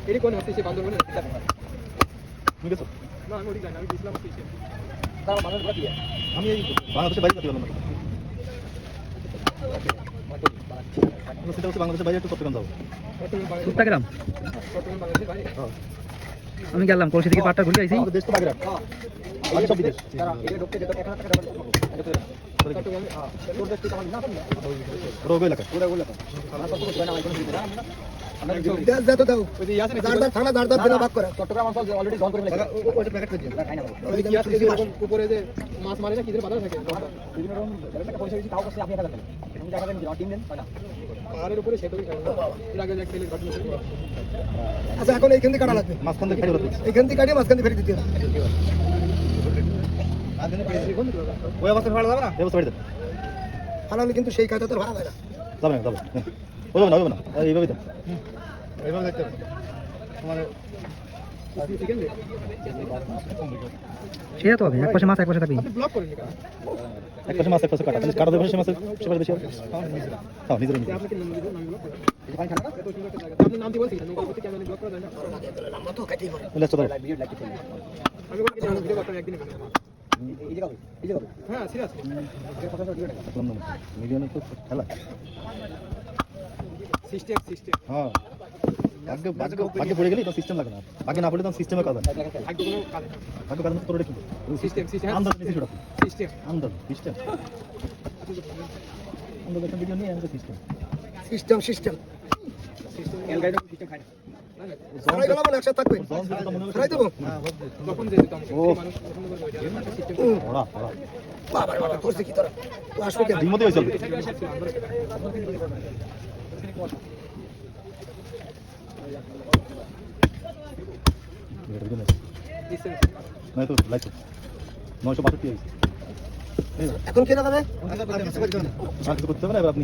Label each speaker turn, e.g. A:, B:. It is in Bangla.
A: এটি কোন হচ্ছে সে বান্দরবনে
B: তুমি গেছো?
A: না আমি ওটি জানি আমি ইসলাম হচ্ছে
B: তার বাংলাদেশ বাকি আমি এই বাংলাদেশে বাইরে যেতে পারলাম না সেটা হচ্ছে বাংলাদেশের বাইরে একটু চট্টগ্রাম যাবো
C: চট্টগ্রাম
A: বাংলাদেশের বাইরে
C: আমি গেলাম কলসি থেকে পাটটা ঘুরে আইছি
B: আমাদের দেশ তো বাগেরহাট বাকি সব বিদেশ রোগ এলাকা
A: চট্টগ্রাম অঞ্চল অলরেডি জল করে উপরে যে মাছ মারে না কি বাধা থাকে পাহাড়ের উপরে সেটা এর আগে এক ছেলে ঘটনা।
D: আচ্ছা এখন এইখান থেকে কাটা লাগবে,
B: মাঝখান থেকে ফেরত
D: এইখান থেকে কাটিয়ে মাঝখান থেকে ফেরত দিতে হবে।
B: ওই অবস্থা ভাড়া যাবে না ব্যবস্থা বাড়িতে
D: ফালালে কিন্তু সেই কাজটা তো ভাড়া যায় না।
B: যাবে না যাবে ওইভাবে না ওইভাবে না এইভাবেই তো এইভাবে দেখতে হবে তোমার
C: সেটা তো হবে এক পাশে মাছ এক পাশে থাকবি
A: ব্লক করেন
B: এক পাশে মাছ এক পাশে কাটা কাটা দেবে সে মাছের সে পাশে বেশি হবে তাও নিজের নিজে
A: আপনাকে আপনি নাম দিয়ে বলছি কেন ব্লক করা যায় না
D: আমরা তো কাটিয়ে পড়ে
B: বলে চলো
A: আমি বলছি ভিডিও করতে একদিন হ্যাঁ সিরিয়াস
B: মিলিয়নের তো খেলা
A: সিস্টেম
B: হ্যাঁ ভাগ্যে পড়ে গেলি তো সিস্টেম লাগে না ভাগ্যে না পড়লে তো সিস্টেমে কাজ হয় ভাগ্য কাজ তোর কি
A: সিস্টেম
B: আন্দাজ নিতে ছোট
A: সিস্টেম
B: আন্দাজ সিস্টেম আন্দাজ একটা ভিডিও নিয়ে আনতে সিস্টেম
D: সিস্টেম সিস্টেম
A: এলগাইডো সিস্টেম খায়
D: সবাই গেলাম না একসাথে থাকবে সরাই দেবো
A: তখন যে মানুষ পছন্দ করবে সিস্টেম
B: ওরা ওরা
D: বাবা বাবা করছে কি তোরা তো আসবে কেন
B: ডিমতে হইছে না তো লাইক 962
D: এখন কে লাগাবে
B: করতে হবে না এবার আপনি